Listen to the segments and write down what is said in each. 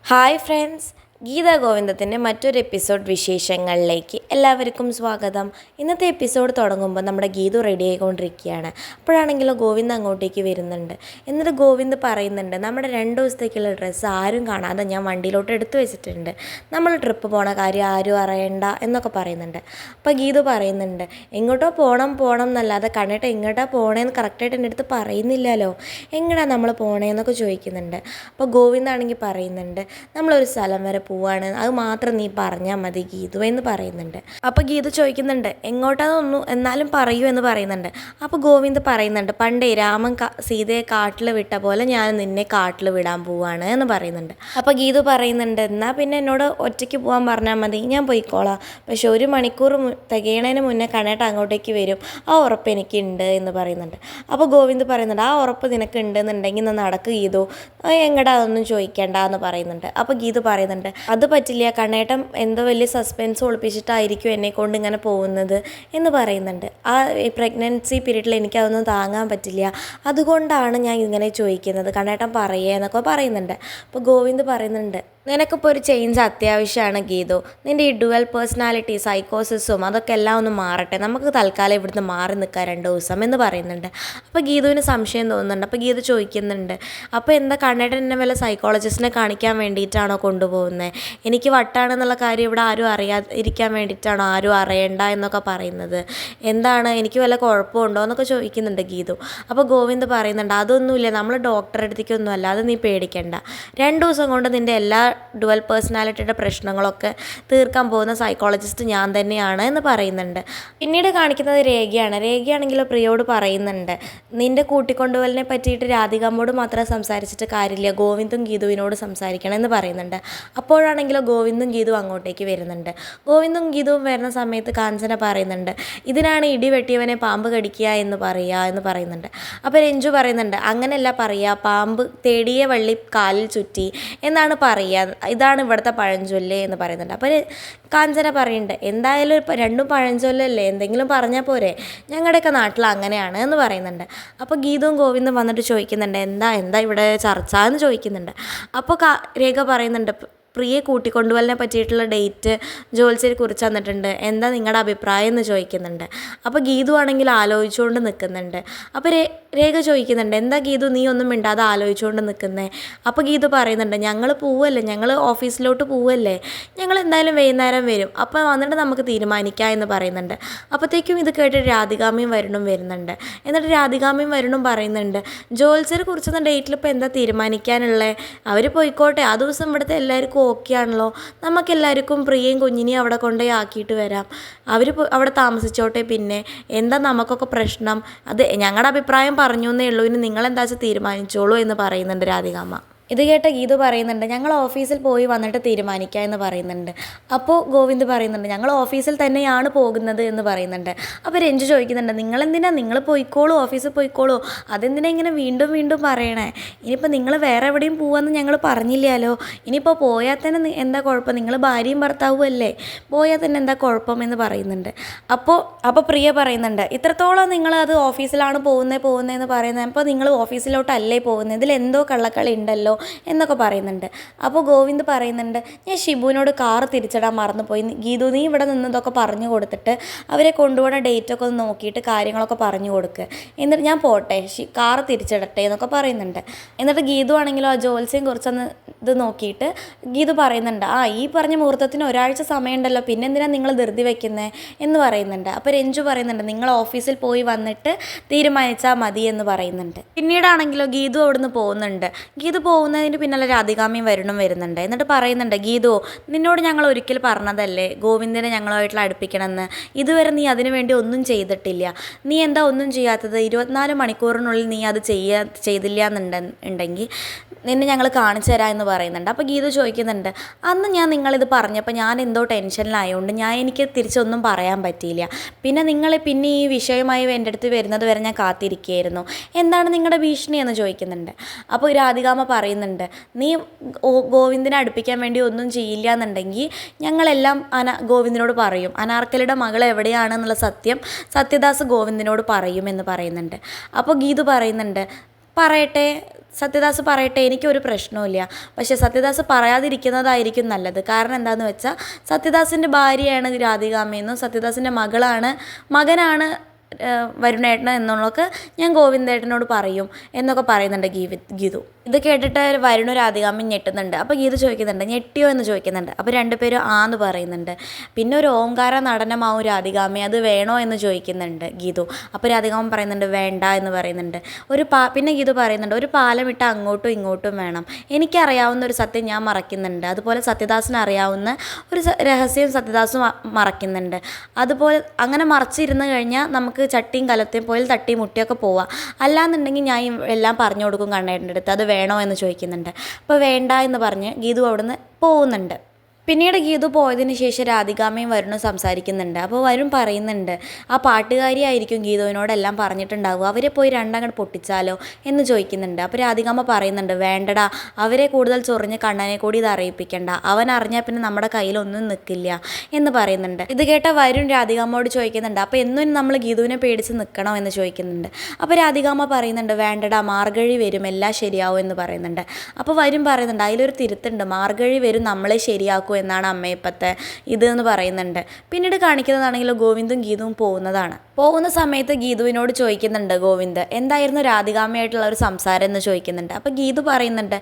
Hi friends, Gita ഗോവിന്ദത്തിൻ്റെ മറ്റൊരു episode വിശേഷങ്ങളിലേക്ക് എല്ലാവർക്കും സ്വാഗതം. ഇന്നത്തെ എപ്പിസോഡ് തുടങ്ങുമ്പോൾ നമ്മുടെ ഗീതു റെഡി ആയിക്കൊണ്ടിരിക്കുകയാണ്. അപ്പോഴാണെങ്കിലോ ഗോവിന്ദ് അങ്ങോട്ടേക്ക് വരുന്നുണ്ട്. എന്നിട്ട് ഗോവിന്ദ് പറയുന്നുണ്ട്, നമ്മുടെ 2 ദിവസത്തേക്കുള്ള ഡ്രസ്സ് ആരും കാണാതെ ഞാൻ വണ്ടിയിലോട്ട് എടുത്തു വെച്ചിട്ടുണ്ട്, നമ്മൾ ട്രിപ്പ് പോണ കാര്യം ആരും അറിയണ്ട എന്നൊക്കെ പറയുന്നുണ്ട്. അപ്പോൾ ഗീതു പറയുന്നുണ്ട്, എങ്ങോട്ടോ പോകണം എന്നല്ലാതെ കണ്ടിട്ട് എങ്ങോട്ടാ പോണേന്ന് കറക്റ്റായിട്ട് എൻ്റെ അടുത്ത് പറയുന്നില്ലല്ലോ, എങ്ങടാ നമ്മൾ പോണേന്നൊക്കെ ചോദിക്കുന്നുണ്ട്. അപ്പോൾ ഗോവിന്ദാണെങ്കിൽ പറയുന്നുണ്ട്, നമ്മളൊരു സ്ഥലം വരെ പോവാണ്, അത് മാത്രം നീ പറഞ്ഞാൽ മതി ഗീതു എന്ന് പറയുന്നുണ്ട്. അപ്പോൾ ഗീതു ചോദിക്കുന്നുണ്ട്, എങ്ങോട്ടാന്നൊന്നു എന്നാലും പറയൂ എന്ന് പറയുന്നുണ്ട്. അപ്പോൾ ഗോവിന്ദ് പറയുന്നുണ്ട്, പണ്ടേ രാമൻ സീതയെ കാട്ടിൽ വിട്ട പോലെ ഞാൻ നിന്നെ കാട്ടിൽ വിടാൻ പോവാണ് എന്ന് പറയുന്നുണ്ട്. അപ്പോൾ ഗീതു പറയുന്നുണ്ട്, എന്നാൽ പിന്നെ എന്നോട് ഒറ്റയ്ക്ക് പോകാൻ പറഞ്ഞാൽ മതി, ഞാൻ പോയിക്കോളാം, പക്ഷെ 1 മണിക്കൂർ തികയണതിന് മുന്നേ കണേട്ട അങ്ങോട്ടേക്ക് വരും, ആ ഉറപ്പ് എനിക്കുണ്ട് എന്ന് പറയുന്നുണ്ട്. അപ്പോൾ ഗോവിന്ദ് പറയുന്നുണ്ട്, ആ ഉറപ്പ് നിനക്ക് ഉണ്ടെന്നുണ്ടെങ്കിൽ ഒന്ന് നടക്ക് ഗീതു, എങ്ങടാ അതൊന്നും ചോദിക്കേണ്ട എന്ന് പറയുന്നുണ്ട്. അപ്പോൾ ഗീതു പറയുന്നുണ്ട്, അത് പറ്റില്ല, കണ്ണേട്ടൻ എന്തോ വലിയ സസ്പെൻസ് ഒളിപ്പിച്ചിട്ടായിരിക്കും എന്നെ കൊണ്ട് ഇങ്ങനെ പോകുന്നത് എന്ന് പറയുന്നുണ്ട്. ആ പ്രഗ്നൻസി പീരീഡിൽ എനിക്കതൊന്നും താങ്ങാൻ പറ്റില്ല, അതുകൊണ്ടാണ് ഞാൻ ഇങ്ങനെ ചോദിക്കുന്നത്, കണ്ണേട്ടൻ പറയേ എന്നൊക്കെ പറയുന്നുണ്ട്. അപ്പോൾ ഗോവിന്ദ് പറയുന്നുണ്ട്, നിനക്കിപ്പോൾ ഒരു ചേഞ്ച് അത്യാവശ്യമാണ് ഗീതു, നിൻ്റെ ഈ ഡുവൽ പേഴ്സണാലിറ്റി സൈക്കോസിസും അതൊക്കെ എല്ലാം ഒന്ന് മാറട്ടെ, നമുക്ക് തൽക്കാലം ഇവിടുന്ന് മാറി നിൽക്കാം 2 ദിവസം എന്ന് പറയുന്നുണ്ട്. അപ്പോൾ ഗീതുവിന് സംശയം തോന്നുന്നുണ്ട്. അപ്പോൾ ഗീതു ചോദിക്കുന്നുണ്ട്, അപ്പോൾ എന്താ കണ്ണേട്ടൻ എന്നെ വല്ല സൈക്കോളജിസ്റ്റിനെ കാണിക്കാൻ വേണ്ടിയിട്ടാണോ കൊണ്ടുപോകുന്നത്, എനിക്ക് വട്ടാണെന്നുള്ള കാര്യം ഇവിടെ ആരും അറിയാതിരിക്കാൻ വേണ്ടിയിട്ടാണോ, ആരും അറിയണ്ട എന്നൊക്കെ പറയുന്നത്, എന്താണ്, എനിക്ക് വല്ല കുഴപ്പമുണ്ടോ എന്നൊക്കെ ചോദിക്കുന്നുണ്ട് ഗീതു. അപ്പോൾ ഗോവിന്ദ് പറയുന്നുണ്ട്, അതൊന്നുമില്ല, നമ്മൾ ഡോക്ടറെ അടുത്തേക്കൊന്നും അല്ല, അത് നീ പേടിക്കണ്ട, 2 ദിവസം കൊണ്ട് നിൻ്റെ എല്ലാ ഡുവൽ പേഴ്സണാലിറ്റിയുടെ പ്രശ്നങ്ങളൊക്കെ തീർക്കാൻ പോകുന്ന സൈക്കോളജിസ്റ്റ് ഞാൻ തന്നെയാണ് എന്ന് പറയുന്നുണ്ട്. പിന്നീട് കാണിക്കുന്നത് രേഖയാണെങ്കിലോ പ്രിയോട് പറയുന്നുണ്ട്, നിൻ്റെ കൂട്ടിക്കൊണ്ടുപോകലിനെ പറ്റിയിട്ട് രാധികാമ്മോട് മാത്രം സംസാരിച്ചിട്ട് കാര്യമില്ല, ഗോവിന്ദും ഗീതുവിനോട് സംസാരിക്കണം എന്ന് പറയുന്നുണ്ട്. അപ്പോഴാണെങ്കിലോ ഗോവിന്ദും ഗീതു അങ്ങോട്ടേക്ക് വരുന്നുണ്ട്. ഗോവിന്ദും ഗീതുവും വരുന്ന സമയത്ത് കാഞ്ചന പറയുന്നുണ്ട്, ഇതിനാണ് ഇടി വെട്ടിയവനെ പാമ്പ് കടിക്കുക എന്ന് പറയുന്നുണ്ട്. അപ്പോൾ രഞ്ജു പറയുന്നുണ്ട്, അങ്ങനെയല്ല പറയുക, പാമ്പ് തേടിയ വള്ളി കാലിൽ ചുറ്റി എന്നാണ് പറയുക, ഇതാണ് ഇവിടുത്തെ പഴഞ്ചൊല്ല് എന്ന് പറയുന്നുണ്ട്. അപ്പോൾ കാഞ്ചന പറയുന്നുണ്ട്, എന്തായാലും രണ്ടും പഴഞ്ചൊല്ലല്ലേ, എന്തെങ്കിലും പറഞ്ഞാൽ പോരെ, ഞങ്ങളുടെയൊക്കെ നാട്ടിൽ അങ്ങനെയാണ് എന്ന് പറയുന്നുണ്ട്. അപ്പോൾ ഗീതവും ഗോവിന്ദും വന്നിട്ട് ചോദിക്കുന്നുണ്ട്, എന്താ ഇവിടെ ചർച്ച എന്ന് ചോദിക്കുന്നുണ്ട്. അപ്പോൾ രേഖ പറയുന്നുണ്ട്, പ്രിയെ കൂട്ടിക്കൊണ്ടുപോകലിനെ പറ്റിയിട്ടുള്ള ഡേറ്റ് ജോത്സ്യരെ കുറിച്ച് തന്നിട്ടുണ്ട്, എന്താ നിങ്ങളുടെ അഭിപ്രായം എന്ന് ചോദിക്കുന്നുണ്ട്. അപ്പോൾ ഗീതു ആണെങ്കിൽ ആലോചിച്ചുകൊണ്ട് നിൽക്കുന്നുണ്ട്. അപ്പോൾ രേഖ ചോദിക്കുന്നുണ്ട്, എന്താ ഗീതു നീ ഒന്നും മിണ്ടാതെ ആലോചിച്ചുകൊണ്ട് നിൽക്കുന്നേ. അപ്പോൾ ഗീതു പറയുന്നുണ്ട്, ഞങ്ങൾ ഓഫീസിലോട്ട് പോവല്ലേ, ഞങ്ങൾ എന്തായാലും വൈകുന്നേരം വരും, അപ്പോൾ വന്നിട്ട് നമുക്ക് തീരുമാനിക്കാം എന്ന് പറയുന്നുണ്ട്. അപ്പോഴത്തേക്കും ഇത് കേട്ടിട്ട് രാധികാമ്മയും വരുന്നുണ്ട്. എന്നിട്ട് രാധികാമ്മയും പറയുന്നുണ്ട്, ജോത്സ്യരെ കുറിച്ചൊന്നും ഡേറ്റിൽ ഇപ്പോൾ എന്താ തീരുമാനിക്കാനുള്ളത്, അവർ പോയിക്കോട്ടെ, ആ ദിവസം ഇവിടുത്തെ എല്ലാവർക്കും ഓക്കെ ആണല്ലോ, നമുക്കെല്ലാവർക്കും പ്രിയയും കുഞ്ഞിനെയും അവിടെ കൊണ്ടുപോയി ആക്കിയിട്ട് വരാം, അവർ അവിടെ താമസിച്ചോട്ടെ, പിന്നെ എന്താ നമുക്കൊക്കെ പ്രശ്നം, അത് ഞങ്ങളുടെ അഭിപ്രായം പറഞ്ഞു എന്നേ ഉള്ളൂ, ഇനി നിങ്ങളെന്താ വെച്ചാൽ തീരുമാനിച്ചോളൂ എന്ന് പറയുന്നുണ്ട് രാധികാമ്മ. ഇത് കേട്ട ഗീതു പറയുന്നുണ്ട്, ഞങ്ങൾ ഓഫീസിൽ പോയി വന്നിട്ട് തീരുമാനിക്കുക എന്ന് പറയുന്നുണ്ട്. അപ്പോൾ ഗോവിന്ദ് പറയുന്നുണ്ട്, ഞങ്ങൾ ഓഫീസിൽ തന്നെയാണ് പോകുന്നത് എന്ന് പറയുന്നുണ്ട്. അപ്പോൾ രഞ്ജു ചോദിക്കുന്നുണ്ട്, നിങ്ങൾ പോയിക്കോളൂ, ഓഫീസിൽ പോയിക്കോളൂ, അതെന്തിനാ ഇങ്ങനെ വീണ്ടും പറയണേ, ഇനിയിപ്പോൾ നിങ്ങൾ വേറെ എവിടെയും പോകാമെന്ന് ഞങ്ങൾ പറഞ്ഞില്ലല്ലോ, ഇനിയിപ്പോൾ പോയാൽ തന്നെ എന്താ കുഴപ്പം, നിങ്ങൾ ഭാര്യയും ഭർത്താവും അല്ലേ, പോയാൽ തന്നെ എന്താ കുഴപ്പം എന്ന് പറയുന്നുണ്ട്. അപ്പോൾ പ്രിയ പറയുന്നുണ്ട്, ഇത്രത്തോളം നിങ്ങളത് ഓഫീസിലാണ് പോകുന്നതെന്ന് പറയുന്നത്, അപ്പോൾ നിങ്ങൾ ഓഫീസിലോട്ടല്ലേ പോകുന്നത്, ഇതിലെന്തോ കള്ളക്കളി ഉണ്ടല്ലോ എന്നൊക്കെ പറയുന്നുണ്ട്. അപ്പോൾ ഗോവിന്ദ് പറയുന്നുണ്ട്, ഞാൻ ഷിബുവിനോട് കാറ് തിരിച്ചിടാൻ മറന്നുപോയി, ഗീതു നീ ഇവിടെ നിന്നതൊക്കെ പറഞ്ഞു കൊടുത്തിട്ട് അവരെ കൊണ്ടുപോകുന്ന ഡേറ്റൊക്കെ ഒന്ന് നോക്കിയിട്ട് കാര്യങ്ങളൊക്കെ പറഞ്ഞു കൊടുക്കുക, എന്നിട്ട് ഞാൻ പോട്ടെ, കാറ് തിരിച്ചിടട്ടെ എന്നൊക്കെ പറയുന്നുണ്ട്. എന്നിട്ട് ഗീതു ആണെങ്കിലും ആ ജോത്സ്യം കുറിച്ചൊന്ന് ഇത് നോക്കിയിട്ട് ഗീതു പറയുന്നുണ്ട്, ഈ പറഞ്ഞ മുഹൂർത്തത്തിന് 1 ആഴ്ച സമയമുണ്ടല്ലോ, പിന്നെ എന്തിനാണ് നിങ്ങൾ ധൃതി വയ്ക്കുന്നത് എന്ന് പറയുന്നുണ്ട്. അപ്പോൾ രഞ്ജു പറയുന്നുണ്ട്, നിങ്ങൾ ഓഫീസിൽ പോയി വന്നിട്ട് തീരുമാനിച്ചാൽ മതി എന്ന് പറയുന്നുണ്ട്. പിന്നീടാണെങ്കിലോ ഗീതു അവിടുന്ന് പോകുന്നുണ്ട്. ഗീതു പോകുന്നതിന് പിന്നാലെ രാധികാമ്മയും വരുന്നുണ്ട്. എന്നിട്ട് പറയുന്നുണ്ട്, ഗീതു നിന്നോട് ഞങ്ങൾ ഒരിക്കൽ പറഞ്ഞതല്ലേ ഗോവിന്ദനെ ഞങ്ങളുമായിട്ടുള്ള അടുപ്പിക്കണമെന്ന്, ഇതുവരെ നീ അതിനു വേണ്ടി ഒന്നും ചെയ്തിട്ടില്ല, നീ എന്താ ഒന്നും ചെയ്യാത്തത്, 24 മണിക്കൂറിനുള്ളിൽ നീ അത് ചെയ്തില്ല എന്നുണ്ടെങ്കിൽ നിന്നെ ഞങ്ങൾ കാണിച്ചു തരാം എന്ന് പറയുന്നുണ്ട്. അപ്പോൾ ഗീതു ചോദിക്കുന്നുണ്ട്, അന്ന് ഞാൻ നിങ്ങളിത് പറഞ്ഞപ്പോൾ ഞാൻ എന്തോ ടെൻഷനിലായതുകൊണ്ട് എനിക്ക് തിരിച്ചൊന്നും പറയാൻ പറ്റിയില്ല, പിന്നെ ഈ വിഷയമായി എൻ്റെ അടുത്ത് വരുന്നത് വരെ ഞാൻ കാത്തിരിക്കുകയായിരുന്നു, എന്താണ് നിങ്ങളുടെ ഭീഷണി എന്ന് ചോദിക്കുന്നുണ്ട്. അപ്പോൾ രാധികാമ്മ പറയുന്നുണ്ട്, നീ ഗോവിന്ദനെ അടുപ്പിക്കാൻ വേണ്ടി ഒന്നും ചെയ്യില്ല എന്നുണ്ടെങ്കിൽ ഞങ്ങളെല്ലാം ഗോവിന്ദനോട് പറയും, അനാർക്കലിയുടെ മകൾ എവിടെയാണെന്നുള്ള സത്യദാസ് ഗോവിന്ദനോട് പറയുമെന്ന് പറയുന്നുണ്ട്. അപ്പോൾ ഗീതു പറയുന്നുണ്ട്, പറയട്ടെ, സത്യദാസ് പറയട്ടെ, എനിക്കൊരു പ്രശ്നവുമില്ല. പക്ഷേ സത്യദാസ് പറയാതിരിക്കുന്നതായിരിക്കും നല്ലത്. കാരണം എന്താണെന്ന് വെച്ചാൽ സത്യദാസിൻ്റെ ഭാര്യയാണ് രാധികാമ്മയെന്നും സത്യദാസിൻ്റെ മകനാണ് വരുണേട്ടൻ എന്നുള്ളതൊക്കെ ഞാൻ ഗോവിന്ദേട്ടനോട് പറയും എന്നൊക്കെ പറയുന്നുണ്ട് ഗീതു. ഇത് കേട്ടിട്ട് വരുണും രാധികാമ്മയും ഞെട്ടുന്നുണ്ട്. അപ്പോൾ ഗീതു ചോദിക്കുന്നുണ്ട്, ഞെട്ടിയോ എന്ന് ചോദിക്കുന്നുണ്ട്. അപ്പോൾ രണ്ടുപേരും ആന്ന് പറയുന്നുണ്ട്. പിന്നെ ഒരു ഓംകാര നടനമാവും രാധികാമ്മ, അത് വേണോ എന്ന് ചോദിക്കുന്നുണ്ട് ഗീതു. അപ്പോൾ രാധികാമ്മ പറയുന്നുണ്ട് വേണ്ട എന്ന് പറയുന്നുണ്ട്. പിന്നെ ഗീതു പറയുന്നുണ്ട്, ഒരു പാലം ഇട്ട് അങ്ങോട്ടും ഇങ്ങോട്ടും വേണം. എനിക്കറിയാവുന്ന ഒരു സത്യം ഞാൻ മറയ്ക്കുന്നുണ്ട്, അതുപോലെ സത്യദാസിന് അറിയാവുന്ന ഒരു രഹസ്യം സത്യദാസ് മറയ്ക്കുന്നുണ്ട്. അതുപോലെ അങ്ങനെ മറച്ചിരുന്ന് കഴിഞ്ഞാൽ നമുക്ക് ചട്ടിയും കലത്തെയും പോലെ തട്ടി മുട്ടിയൊക്കെ പോവാം. അല്ലാന്നുണ്ടെങ്കിൽ ഞാൻ എല്ലാം പറഞ്ഞു കൊടുക്കും കണ്ണേട്ടൻ്റെ അടുത്ത്, അത് വേണോ എന്ന് ചോദിക്കുന്നുണ്ട്. അപ്പോൾ വേണ്ട എന്ന് പറഞ്ഞ് ഗീതു അവിടുന്ന് പോകുന്നുണ്ട്. പിന്നീട് ഗീതു പോയതിന് ശേഷം രാധികാമ്മയും വരുണും സംസാരിക്കുന്നുണ്ട്. അപ്പോൾ വരുൺ പറയുന്നുണ്ട്, ആ പാട്ടുകാരിയായിരിക്കും ഗീതുവിനോടെല്ലാം പറഞ്ഞിട്ടുണ്ടാവുക, അവരെ പോയി രണ്ടങ്ങോട്ട് പൊട്ടിച്ചാലോ എന്ന് ചോദിക്കുന്നുണ്ട്. അപ്പോൾ രാധികാമ്മ പറയുന്നുണ്ട്, വേണ്ടടാ, അവരെ കൂടുതൽ ചൊറിഞ്ഞ് കണ്ണനെ കൂടി ഇത് അറിയിപ്പിക്കണ്ട, അവൻ അറിഞ്ഞാൽ പിന്നെ നമ്മുടെ കയ്യിലൊന്നും നിൽക്കില്ല എന്ന് പറയുന്നുണ്ട്. ഇത് കേട്ട വരുൺ രാധികാമ്മയോട് ചോദിക്കുന്നുണ്ട്, അപ്പോൾ എന്നും നമ്മൾ ഗീതുവിനെ പേടിച്ച് നിൽക്കണോ എന്ന് ചോദിക്കുന്നുണ്ട്. അപ്പോൾ രാധികാമ്മ പറയുന്നുണ്ട്, വേണ്ടടാ, മാർഗഴി വരും, എല്ലാം ശരിയാവും എന്ന് പറയുന്നുണ്ട്. അപ്പോൾ വരുൺ പറയുന്നുണ്ട്, അതിലൊരു തിരുത്തുണ്ട്, മാർഗഴി വരും നമ്മളെ ശരിയാക്കും എന്നാണ് അമ്മയപ്പത്തെ എന്ന് പറയുന്നുണ്ട്. പിന്നീട് കാണിക്കുന്നതാണെങ്കിൽ ഗോവിന്ദും ഗീതുവും പോകുന്ന സമയത്ത് ഗീതുവിനോട് ചോദിക്കുന്നുണ്ട് ഗോവിന്ദ്, എന്തായിരുന്നു രാധികാമ്മയായിട്ടുള്ള ഒരു സംസാരം എന്ന് ചോദിക്കുന്നുണ്ട്. അപ്പോൾ ഗീതു പറയുന്നുണ്ട്,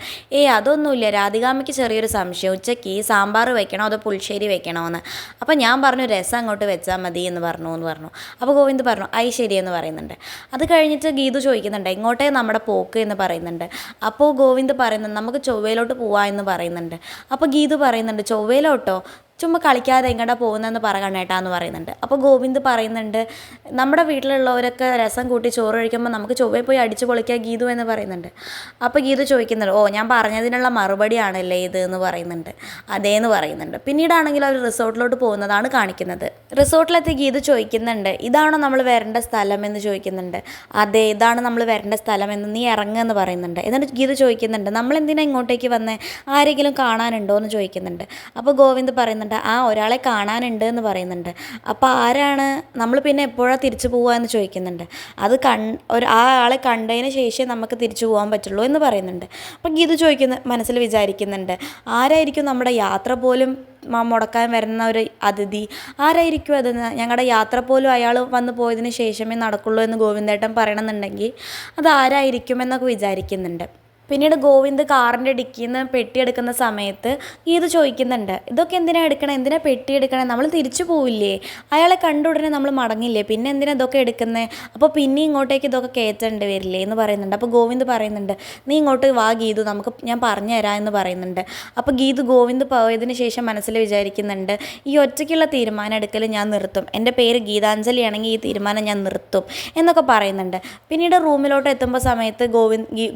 അതൊന്നുമില്ല, രാധികാമ്മയ്ക്ക് ചെറിയൊരു സംശയം, ഉച്ചയ്ക്ക് സാമ്പാർ വെക്കണോ അതോ പുളിശ്ശേരി വെക്കണോ എന്ന്. അപ്പോൾ ഞാൻ പറഞ്ഞു രസം അങ്ങോട്ട് വെച്ചാൽ മതി എന്ന് പറഞ്ഞു. അപ്പോൾ ഗോവിന്ദ് പറഞ്ഞു ഐ ശരി എന്ന് പറയുന്നുണ്ട്. അത് കഴിഞ്ഞിട്ട് ഗീതു ചോദിക്കുന്നുണ്ട്, എങ്ങോട്ടേ നമ്മുടെ പോക്ക് എന്ന് പറയുന്നുണ്ട്. അപ്പോൾ ഗോവിന്ദ് പറയുന്നുണ്ട്, നമുക്ക് ചൊവ്വയിലോട്ട് പോവാ എന്ന് പറയുന്നുണ്ട്. അപ്പോൾ ഗീതു പറയുന്നുണ്ട്, ചൊവ്വയിലോട്ടോ, ചുമ്മാ കളിക്കാതെ എങ്ങോട്ടാ പോകുന്നതെന്ന് പറയണേട്ടാന്ന് പറയുന്നുണ്ട്. അപ്പോൾ ഗോവിന്ദ് പറയുന്നുണ്ട്, നമ്മുടെ വീട്ടിലുള്ളവരൊക്കെ രസം കൂട്ടി ചോറ് കഴിക്കുമ്പോൾ നമുക്ക് ചൊവ്വയിൽ പോയി അടിച്ചു പൊളിക്കുക ഗീതു എന്ന് പറയുന്നുണ്ട്. അപ്പോൾ ഗീതു ചോദിക്കുന്നുണ്ട്, ഞാൻ പറഞ്ഞതിനുള്ള മറുപടിയാണല്ലേ ഇത് എന്ന് പറയുന്നുണ്ട്. അതേന്ന് പറയുന്നുണ്ട്. പിന്നീടാണെങ്കിൽ അവർ റിസോർട്ടിലോട്ട് പോകുന്നതാണ് കാണിക്കുന്നത്. റിസോർട്ടിലെത്തി ഗീതു ചോദിക്കുന്നുണ്ട്, ഇതാണോ നമ്മൾ വരേണ്ട സ്ഥലം എന്ന് ചോദിക്കുന്നുണ്ട്. അതെ, ഇതാണ് നമ്മൾ വരേണ്ട സ്ഥലം എന്ന്, നീ ഇറങ്ങുമെന്ന് പറയുന്നുണ്ട്. എന്നിട്ട് ഗീതു ചോദിക്കുന്നുണ്ട്, നമ്മളെന്തിനാ ഇങ്ങോട്ടേക്ക് വന്നേ, ആരെങ്കിലും കാണാനുണ്ടോ എന്ന് ചോദിക്കുന്നുണ്ട്. അപ്പോൾ ഗോവിന്ദ് പറയുന്നുണ്ട്, ഒരാളെ കാണാനുണ്ട് എന്ന് പറയുന്നുണ്ട്. അപ്പോൾ ആരാണ്, നമ്മൾ പിന്നെ എപ്പോഴാണ് തിരിച്ചു പോവുക എന്ന് ചോദിക്കുന്നുണ്ട്. അത് ആ ആളെ കണ്ടതിന് ശേഷം നമുക്ക് തിരിച്ചു പോകാൻ പറ്റുള്ളൂ എന്ന് പറയുന്നുണ്ട്. അപ്പോൾ ഗീതു മനസ്സിൽ വിചാരിക്കുന്നുണ്ട്, ആരായിരിക്കും നമ്മുടെ യാത്ര പോലും മുടക്കാൻ വരുന്ന ഒരു അതിഥി, ആരായിരിക്കും അതെന്ന്, ഞങ്ങളുടെ യാത്ര പോലും അയാൾ വന്നു പോയതിന് ശേഷമേ നടക്കുള്ളൂ എന്ന് ഗോവിന്ദേട്ടൻ പറയണമെന്നുണ്ടെങ്കിൽ അത് ആരായിരിക്കും എന്നൊക്കെ വിചാരിക്കുന്നുണ്ട്. പിന്നീട് ഗോവിന്ദ് കാറിൻ്റെ ഡിക്കിയിൽ നിന്ന് പെട്ടിയെടുക്കുന്ന സമയത്ത് ഗീതു ചോദിക്കുന്നുണ്ട്, ഇതൊക്കെ എന്തിനാ പെട്ടി എടുക്കണേ, നമ്മൾ തിരിച്ചു പോവില്ലേ, അയാളെ കണ്ട ഉടനെ നമ്മൾ മടങ്ങില്ലേ, പിന്നെ എന്തിനാ ഇതൊക്കെ എടുക്കുന്നത്, അപ്പോൾ പിന്നെ ഇങ്ങോട്ടേക്ക് ഇതൊക്കെ കയറ്റേണ്ടി വരില്ലേ എന്ന് പറയുന്നുണ്ട്. അപ്പോൾ ഗോവിന്ദ് പറയുന്നുണ്ട്, നീ ഇങ്ങോട്ട് വാ ഗീതു, ഞാൻ പറഞ്ഞു തരാം എന്ന് പറയുന്നുണ്ട്. അപ്പോൾ ഗോവിന്ദ് പോയതിന് ശേഷം മനസ്സിൽ വിചാരിക്കുന്നുണ്ട്, ഈ ഒറ്റയ്ക്കുള്ള തീരുമാനം എടുക്കൽ ഞാൻ നിർത്തും, എൻ്റെ പേര് ഗീതാഞ്ജലി ആണെങ്കിൽ ഈ തീരുമാനം ഞാൻ നിർത്തും എന്നൊക്കെ പറയുന്നുണ്ട്. പിന്നീട് റൂമിലോട്ട് എത്തുമ്പോൾ സമയത്ത്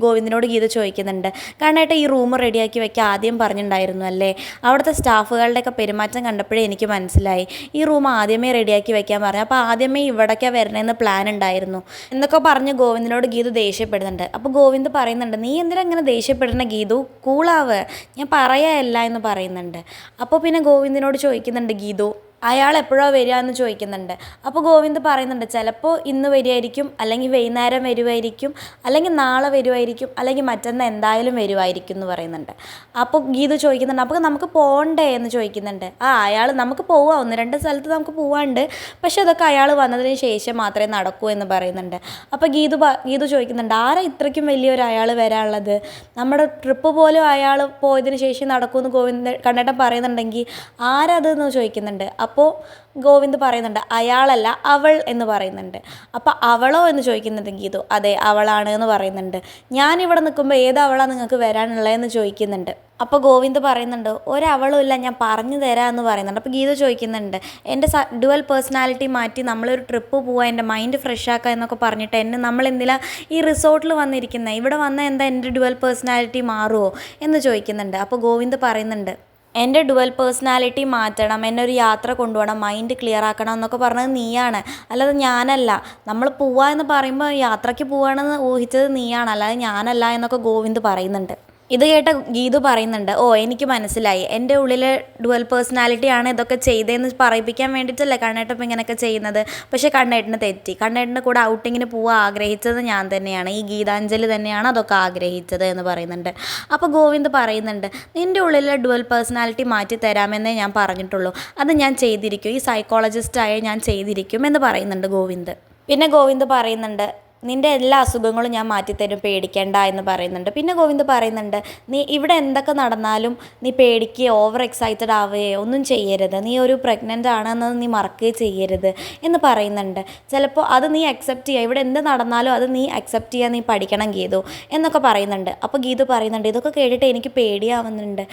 ഗോവിന്ദിനോട് ഗീതു ചോദിക്കുന്നുണ്ട്, കാരണം ഈ റൂം റെഡിയാക്കി വെക്കാൻ ആദ്യം പറഞ്ഞിട്ടുണ്ടായിരുന്നു അല്ലേ, അവിടുത്തെ സ്റ്റാഫുകളുടെയൊക്കെ പെരുമാറ്റം കണ്ടപ്പോഴേ എനിക്ക് മനസ്സിലായി ഈ റൂം ആദ്യമേ റെഡിയാക്കി വെക്കാൻ പറഞ്ഞു, അപ്പോൾ ആദ്യമേ ഇവിടേക്കാണ് വരണമെന്ന് പ്ലാൻ ഉണ്ടായിരുന്നു എന്നൊക്കെ പറഞ്ഞ് ഗോവിന്ദിനോട് ഗീതു ദേഷ്യപ്പെടുന്നുണ്ട്. അപ്പോൾ ഗോവിന്ദ് പറയുന്നുണ്ട്, നീ എന്തിനാ ഇങ്ങനെ ദേഷ്യപ്പെടുന്ന ഗീതു, കൂളാവ്, ഞാൻ പറയാല്ല എന്ന് പറയുന്നുണ്ട്. അപ്പോൾ പിന്നെ ഗോവിന്ദിനോട് ചോദിക്കുന്നുണ്ട് ഗീതു, അയാൾ എപ്പോഴാണ് വരിക എന്ന് ചോദിക്കുന്നുണ്ട്. അപ്പോൾ ഗോവിന്ദ് പറയുന്നുണ്ട്, ചിലപ്പോൾ ഇന്ന് വരുമായിരിക്കും, അല്ലെങ്കിൽ വൈകുന്നേരം വരുമായിരിക്കും, അല്ലെങ്കിൽ നാളെ വരുമായിരിക്കും, അല്ലെങ്കിൽ മറ്റന്നാൾ എന്തായാലും വരുമായിരിക്കും എന്ന് പറയുന്നുണ്ട്. അപ്പോൾ ഗീതു ചോദിക്കുന്നുണ്ട്, അപ്പോൾ നമുക്ക് പോകണ്ടേ എന്ന് ചോദിക്കുന്നുണ്ട്. അയാൾ നമുക്ക് പോവാം, 1-2 സ്ഥലത്ത് നമുക്ക് പോവാണ്ട്, പക്ഷെ അതൊക്കെ അയാൾ വന്നതിന് ശേഷം മാത്രമേ നടക്കൂ എന്ന് പറയുന്നുണ്ട്. അപ്പോൾ ഗീതു ചോദിക്കുന്നുണ്ട്, ആരാ ഇത്രയ്ക്കും വലിയൊരു അയാൾ വരാനുള്ളത്, നമ്മുടെ ട്രിപ്പ് പോലും അയാൾ പോയതിന് ശേഷം നടക്കുമെന്ന് കണ്ണേട്ടൻ പറയുന്നുണ്ടെങ്കിൽ ആരതെന്ന് ചോദിക്കുന്നുണ്ട്. അപ്പോൾ ഗോവിന്ദ് പറയുന്നുണ്ട്, അയാളല്ല അവൾ എന്ന് പറയുന്നുണ്ട്. അപ്പോൾ അവളോ എന്ന് ചോദിക്കുന്നുണ്ട് ഗീതു. അതെ, അവളാണ് എന്ന് പറയുന്നുണ്ട്. ഞാനിവിടെ നിൽക്കുമ്പോൾ ഏതവളാണ് നിങ്ങൾക്ക് വരാനുള്ളതെന്ന് ചോദിക്കുന്നുണ്ട്. അപ്പോൾ ഗോവിന്ദ് പറയുന്നുണ്ട്, ഒരവളും ഇല്ല, ഞാൻ പറഞ്ഞു തരാമെന്ന് പറയുന്നുണ്ട്. അപ്പോൾ ഗീത ചോദിക്കുന്നുണ്ട്, എൻ്റെ ഡുവൽ പേഴ്സണാലിറ്റി മാറ്റി നമ്മളൊരു ട്രിപ്പ് പോവാൻ, എൻ്റെ മൈൻഡ് ഫ്രഷ് ആക്കുക എന്നൊക്കെ പറഞ്ഞിട്ട് നമ്മളെന്തിനാ ഈ റിസോർട്ടിൽ വന്നിരിക്കുന്നത്, ഇവിടെ വന്നാൽ എന്താ എൻ്റെ ഡുവൽ പേഴ്സണാലിറ്റി മാറുമോ എന്ന് ചോദിക്കുന്നുണ്ട്. അപ്പോൾ ഗോവിന്ദ് പറയുന്നുണ്ട്, എൻ്റെ ഡുവൽ പേഴ്സണാലിറ്റി മാറ്റണം, എന്നെ ഒരു യാത്ര കൊണ്ടുപോകണം, മൈൻഡ് ക്ലിയർ ആക്കണം എന്നൊക്കെ പറഞ്ഞത് നീയാണ്, അല്ലാതെ ഞാനല്ല. നമ്മൾ പോവാ എന്ന് പറയുമ്പോൾ യാത്രയ്ക്ക് പോവുകയാണെന്ന് ഊഹിച്ചത് നീയാണ്, അല്ലാതെ ഞാനല്ല എന്നൊക്കെ ഗോവിന്ദ് പറയുന്നുണ്ട്. ഇത് കേട്ട ഗീതു പറയുന്നുണ്ട്, ഓ എനിക്ക് മനസ്സിലായി, എൻ്റെ ഉള്ളിൽ ഡുവൽ പേഴ്സണാലിറ്റിയാണ് ഇതൊക്കെ ചെയ്തതെന്ന് പറയിപ്പിക്കാൻ വേണ്ടിയിട്ടല്ലേ കണ്ണേട്ടപ്പം ഇങ്ങനെയൊക്കെ ചെയ്യുന്നത്. പക്ഷേ കണ്ണേട്ടന് തെറ്റി. കണ്ണേട്ടൻ്റെ കൂടെ ഔട്ടിങ്ങിന് പോകാൻ ആഗ്രഹിച്ചത് ഞാൻ തന്നെയാണ്, ഈ ഗീതാഞ്ജലി തന്നെയാണ് അതൊക്കെ ആഗ്രഹിച്ചത് എന്ന് പറയുന്നുണ്ട്. അപ്പോൾ ഗോവിന്ദ് പറയുന്നുണ്ട്, നിൻ്റെ ഉള്ളിൽ ഡുവൽ പേഴ്സണാലിറ്റി മാറ്റി തരാമെന്നേ ഞാൻ പറഞ്ഞിട്ടുള്ളൂ, അത് ഞാൻ ചെയ്തിരിക്കും, ഈ സൈക്കോളജിസ്റ്റായി ഞാൻ ചെയ്തിരിക്കും എന്ന് പറയുന്നുണ്ട് ഗോവിന്ദ്. പിന്നെ ഗോവിന്ദ് പറയുന്നുണ്ട്, നിൻ്റെ എല്ലാ അസുഖങ്ങളും ഞാൻ മാറ്റിത്തരും, പേടിക്കേണ്ട എന്ന് പറയുന്നുണ്ട്. പിന്നെ ഗോവിന്ദ് പറയുന്നുണ്ട്, നീ ഇവിടെ എന്തൊക്കെ നടന്നാലും നീ പേടിക്കുകയോ ഓവർ എക്സൈറ്റഡ് ആവുകയോ ഒന്നും ചെയ്യരുത്, നീ ഒരു പ്രഗ്നൻ്റ് ആണെന്നത് നീ മറക്കുകയോ ചെയ്യരുത് എന്ന് പറയുന്നുണ്ട്. ചിലപ്പോൾ അത് നീ അക്സെപ്റ്റ് ചെയ്യുക, ഇവിടെ എന്ത് നടന്നാലും അത് നീ അക്സെപ്റ്റ് ചെയ്യാൻ നീ പഠിക്കണം ഗീതു എന്നൊക്കെ പറയുന്നുണ്ട്. അപ്പോൾ ഗീതു പറയുന്നുണ്ട്, ഇതൊക്കെ കേട്ടിട്ട് എനിക്ക് പേടിയാവുന്നുണ്ട്,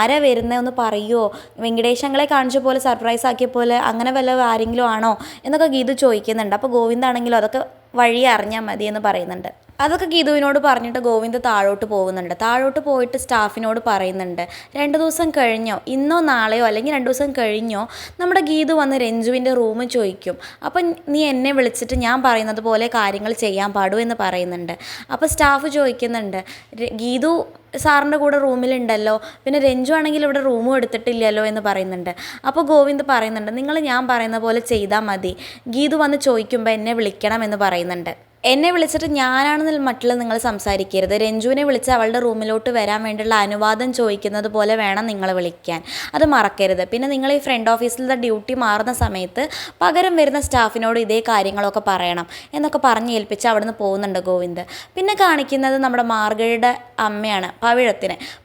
ആരാ വരുന്നതെന്ന് പറയുമോ, വെങ്കടേശങ്ങളെ കാണിച്ച പോലെ സർപ്രൈസ് ആക്കിയ പോലെ അങ്ങനെ വല്ല ആരെങ്കിലും ആണോ എന്നൊക്കെ ഗീതു ചോദിക്കുന്നുണ്ട്. അപ്പോൾ ഗോവിന്ദാണെങ്കിലും അതൊക്കെ വഴി അറിഞ്ഞാൽ മതി എന്ന് പറയുന്നുണ്ട്. അതൊക്കെ ഗീതുവിനോട് പറഞ്ഞിട്ട് ഗോവിന്ദ് താഴോട്ട് പോകുന്നുണ്ട്. താഴോട്ട് പോയിട്ട് സ്റ്റാഫിനോട് പറയുന്നുണ്ട്, 2 ദിവസം കഴിഞ്ഞോ, ഇന്നോ നാളെയോ അല്ലെങ്കിൽ 2 ദിവസം കഴിഞ്ഞോ നമ്മുടെ ഗീതു വന്ന് രഞ്ജുവിൻ്റെ റൂം ചോദിക്കും, അപ്പം നീ എന്നെ വിളിച്ചിട്ട് ഞാൻ പറയുന്നത് പോലെ കാര്യങ്ങൾ ചെയ്യാൻ പാടൂ എന്ന് പറയുന്നുണ്ട്. അപ്പോൾ സ്റ്റാഫ് ചോദിക്കുന്നുണ്ട്, ഗീതു സാറിൻ്റെ കൂടെ റൂമിലുണ്ടല്ലോ, പിന്നെ രഞ്ജു ആണെങ്കിൽ ഇവിടെ റൂമും എടുത്തിട്ടില്ലല്ലോ എന്ന് പറയുന്നുണ്ട്. അപ്പോൾ ഗോവിന്ദ് പറയുന്നുണ്ട്, നിങ്ങൾ ഞാൻ പറയുന്ന പോലെ ചെയ്താൽ മതി, ഗീതു വന്ന് ചോദിക്കുമ്പോൾ എന്നെ വിളിക്കണം എന്ന് പറയുന്നുണ്ട്. എന്നെ വിളിച്ചിട്ട് ഞാനാണെന്ന് മറ്റുള്ള നിങ്ങൾ സംസാരിക്കരുത്, രഞ്ജുവിനെ വിളിച്ച് അവളുടെ റൂമിലോട്ട് വരാൻ വേണ്ടിയുള്ള അനുവാദം ചോദിക്കുന്നത് പോലെ വേണം നിങ്ങൾ വിളിക്കാൻ, അത് മറക്കരുത്. പിന്നെ നിങ്ങൾ ഈ ഫ്രണ്ട് ഓഫീസിലെ ഡ്യൂട്ടി മാറുന്ന സമയത്ത് പകരം വരുന്ന സ്റ്റാഫിനോട് ഇതേ കാര്യങ്ങളൊക്കെ പറയണം എന്നൊക്കെ പറഞ്ഞ് ഏൽപ്പിച്ച് അവിടുന്ന് പോകുന്നുണ്ട് ഗോവിന്ദ്. പിന്നെ കാണിക്കുന്നത് നമ്മുടെ മാർഗഴിയുടെ അമ്മയാണ്,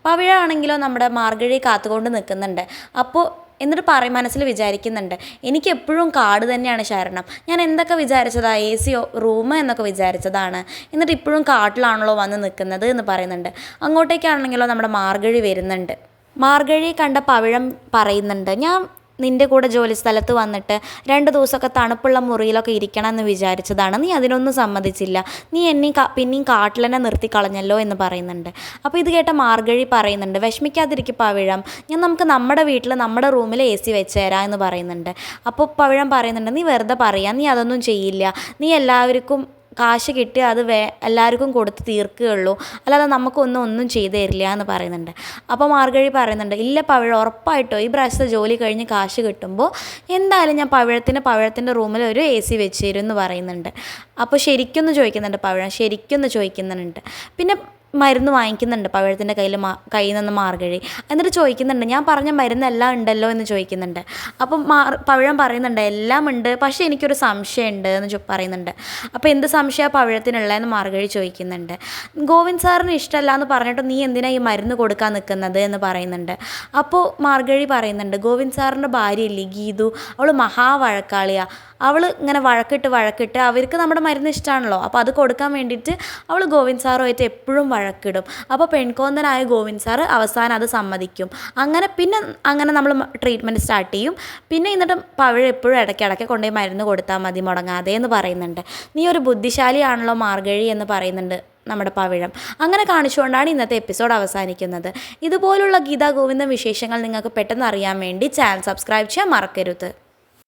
പവിഴ ആണെങ്കിലോ നമ്മുടെ മാർഗഴി കാത്തുകൊണ്ട് നിൽക്കുന്നുണ്ട്. അപ്പോൾ എന്നിട്ട് മനസ്സിൽ വിചാരിക്കുന്നുണ്ട്, എനിക്കെപ്പോഴും കാട് തന്നെയാണ് ശരണം, ഞാൻ എന്തൊക്കെ വിചാരിച്ചതാണ്, AC റൂം എന്നൊക്കെ വിചാരിച്ചതാണ്, എന്നിട്ട് ഇപ്പോഴും കാട്ടിലാണല്ലോ വന്ന് നിൽക്കുന്നത് എന്ന് പറയുന്നുണ്ട്. അങ്ങോട്ടേക്കാണെങ്കിലോ നമ്മുടെ മാർഗഴി വരുന്നുണ്ട്. മാർഗഴി കണ്ട പവിഴം പറയുന്നുണ്ട്, ഞാൻ നിൻ്റെ കൂടെ ജോലി സ്ഥലത്ത് വന്നിട്ട് 2 ദിവസമൊക്കെ തണുപ്പുള്ള മുറിയിലൊക്കെ ഇരിക്കണം എന്ന് വിചാരിച്ചതാണ്, നീ അതിനൊന്നും സമ്മതിച്ചില്ല, നീ പിന്നെയും കാട്ടിൽ തന്നെ നിർത്തി കളഞ്ഞല്ലോ എന്ന് പറയുന്നുണ്ട്. അപ്പോൾ ഇത് കേട്ട മാർഗഴി പറയുന്നുണ്ട്, വിഷമിക്കാതിരിക്കും പവിഴം, നമുക്ക് നമ്മുടെ വീട്ടിൽ നമ്മുടെ റൂമിൽ AC വെച്ച് തരാം എന്ന് പറയുന്നുണ്ട്. അപ്പോൾ പവിഴം പറയുന്നുണ്ട്, നീ വെറുതെ പറയാം, നീ അതൊന്നും ചെയ്യില്ല, നീ എല്ലാവർക്കും കാശ് കിട്ടി അത് എല്ലാവർക്കും കൊടുത്ത് തീർക്കുകയുള്ളൂ, അല്ലാതെ ഒന്നും ചെയ്തു തരില്ല എന്ന് പറയുന്നുണ്ട്. അപ്പോൾ മാർഗഴി പറയുന്നുണ്ട്, ഇല്ല പവിഴം, ഉറപ്പായിട്ടോ ഈ പ്രാവശ്യത്തെ ജോലി കഴിഞ്ഞ് കാശ് കിട്ടുമ്പോൾ എന്തായാലും ഞാൻ പവിഴത്തിൻ്റെ റൂമിൽ ഒരു AC വെച്ച് തരും എന്ന് പറയുന്നുണ്ട്. അപ്പോൾ ശരിക്കൊന്ന് ചോദിക്കുന്നുണ്ട് പവിഴം, ശരിക്കൊന്ന് ചോദിക്കുന്നുണ്ട്. പിന്നെ മരുന്ന് വാങ്ങിക്കുന്നുണ്ട് പവിഴത്തിൻ്റെ കയ്യിൽ നിന്ന് മാർഗഴി. എന്നിട്ട് ചോദിക്കുന്നുണ്ട്, ഞാൻ പറഞ്ഞ മരുന്നെല്ലാം ഉണ്ടല്ലോ എന്ന് ചോദിക്കുന്നുണ്ട്. അപ്പം പവിഴം പറയുന്നുണ്ട്, എല്ലാം ഉണ്ട്, പക്ഷേ എനിക്കൊരു സംശയമുണ്ട് എന്ന് പറയുന്നുണ്ട്. അപ്പോൾ എന്ത് സംശയമാണ് പവിഴത്തിനുള്ളതെന്ന് മാർഗഴി ചോദിക്കുന്നുണ്ട്. ഗോവിന്ദ് സാറിന് ഇഷ്ടമല്ല എന്ന് പറഞ്ഞിട്ട് നീ എന്തിനാ ഈ മരുന്ന് കൊടുക്കാൻ നിൽക്കുന്നത് എന്ന് പറയുന്നുണ്ട്. അപ്പോൾ മാർഗഴി പറയുന്നുണ്ട്, ഗോവിന്ദ് സാറിൻ്റെ ഭാര്യയില്ലേ ഗീതു, അവൾ മഹാവഴക്കാളിയാണ്, അവൾ ഇങ്ങനെ വഴക്കിട്ട് അവർക്ക് നമ്മുടെ മരുന്ന് ഇഷ്ടമാണല്ലോ, അപ്പോൾ അത് കൊടുക്കാൻ വേണ്ടിയിട്ട് അവൾ ഗോവിന്ദ് സാറുമായിട്ട് എപ്പോഴും വഴക്കിടും. അപ്പോൾ പെൺകോന്തനായ ഗോവിന്ദ് സാറ് അവസാനം അത് സമ്മതിക്കും. അങ്ങനെ നമ്മൾ ട്രീറ്റ്മെൻറ്റ് സ്റ്റാർട്ട് ചെയ്യും. പിന്നെ എന്നിട്ട് പവിഴ എപ്പോഴും ഇടയ്ക്കിടയ്ക്ക് കൊണ്ടുപോയി മരുന്ന് കൊടുത്താൽ മതി മുടങ്ങാതെ എന്ന് പറയുന്നുണ്ട്. നീ ഒരു ബുദ്ധിശാലിയാണല്ലോ മാർഗഴി എന്ന് പറയുന്നുണ്ട് നമ്മുടെ പവിഴം. അങ്ങനെ കാണിച്ചുകൊണ്ടാണ് ഇന്നത്തെ എപ്പിസോഡ് അവസാനിക്കുന്നത്. ഇതുപോലുള്ള ഗീതാ ഗോവിന്ദം വിശേഷങ്ങൾ നിങ്ങൾക്ക് പെട്ടെന്ന് അറിയാൻ വേണ്ടി ചാനൽ സബ്സ്ക്രൈബ് ചെയ്യാൻ മറക്കരുത്.